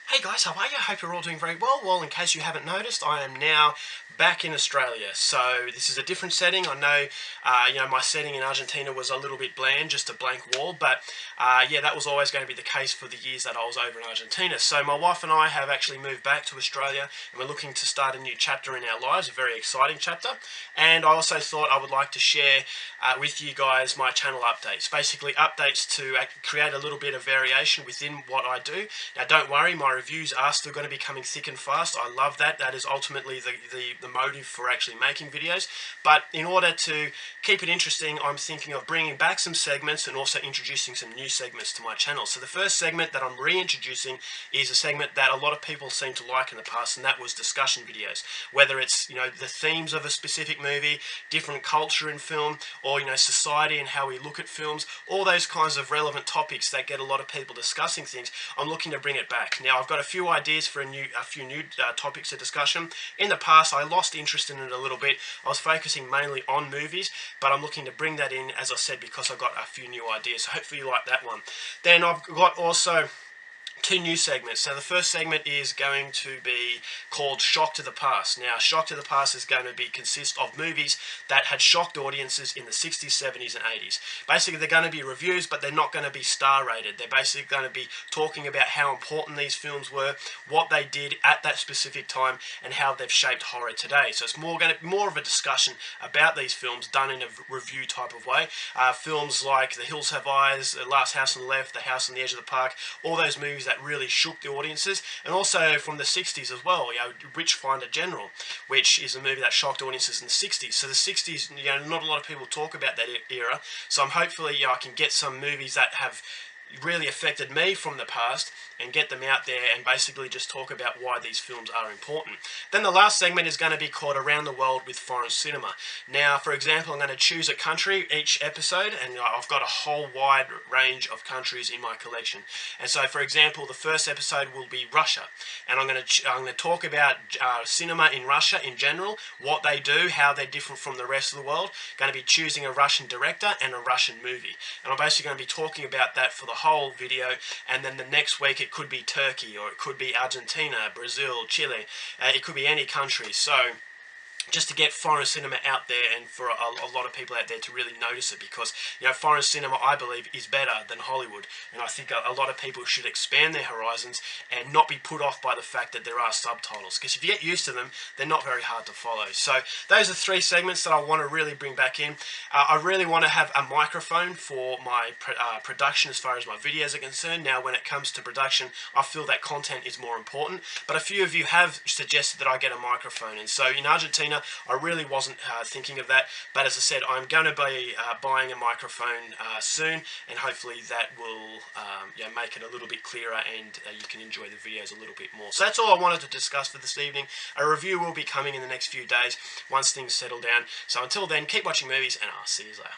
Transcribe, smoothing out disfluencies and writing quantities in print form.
Hey guys, how are you? I hope you're all doing very well. Well, in case you haven't noticed, I am now back in Australia. So this is a different setting. I know, my setting in Argentina was a little bit bland, just a blank wall. But yeah, that was always going to be the case for the years that I was over in Argentina. So my wife and I have actually moved back to Australia, and we're looking to start a new chapter in our lives, a very exciting chapter. And I also thought I would like to share with you guys my channel updates. Basically, updates to create a little bit of variation within what I do. Now, don't worry, my reviews are still going to be coming thick and fast. I love that. That is ultimately the motive for actually making videos. But in order to keep it interesting, I'm thinking of bringing back some segments and also introducing some new segments to my channel. So the first segment that I'm reintroducing is a segment that a lot of people seem to like in the past, and that was discussion videos. Whether it's, the themes of a specific movie, different culture in film, or, society and how we look at films, all those kinds of relevant topics that get a lot of people discussing things, I'm looking to bring it back. Now, I've got a few ideas for a few new topics of discussion. In the past, I lost interest in it a little bit. I was focusing mainly on movies, but I'm looking to bring that in, as I said, because I've got a few new ideas. So hopefully you like that one. Then I've got also two new segments. So the first segment is going to be called Shock to the Past. Now, Shock to the Past is going to consist of movies that had shocked audiences in the 60s, 70s and 80s. Basically, they're going to be reviews, but they're not going to be star rated. They're basically going to be talking about how important these films were, what they did at that specific time, and how they've shaped horror today. So it's more of a discussion about these films done in a review type of way. Films like The Hills Have Eyes, The Last House on the Left, The House on the Edge of the Park, all those movies that really shook the audiences, and also from the 60s as well, Witchfinder General, which is a movie that shocked audiences in the 60s. So the 60s, not a lot of people talk about that era, so I'm hopefully I can get some movies that have really affected me from the past and get them out there and basically just talk about why these films are important. Then the last segment is going to be called Around the World with Foreign Cinema. Now, for example, I'm going to choose a country each episode, and I've got a whole wide range of countries in my collection. And so, for example, the first episode will be Russia, and I'm going to talk about cinema in Russia in general, what they do, how they're different from the rest of the world. Going to be choosing a Russian director and a Russian movie, and I'm basically going to be talking about that for the whole video. And then the next week it could be Turkey, or it could be Argentina, Brazil, Chile. It could be any country. So just to get foreign cinema out there, and for a lot of people out there to really notice it, because foreign cinema, I believe, is better than Hollywood, and I think a lot of people should expand their horizons and not be put off by the fact that there are subtitles, because if you get used to them, they're not very hard to follow. So those are three segments that I want to really bring back in. I really want to have a microphone for my production as far as my videos are concerned. Now, when it comes to production, I feel that content is more important, but a few of you have suggested that I get a microphone, and so in Argentina I really wasn't thinking of that, but as I said, I'm going to be buying a microphone soon, and hopefully that will make it a little bit clearer, and you can enjoy the videos a little bit more. So that's all I wanted to discuss for this evening. A review will be coming in the next few days once things settle down. So until then, keep watching movies, and I'll see you later.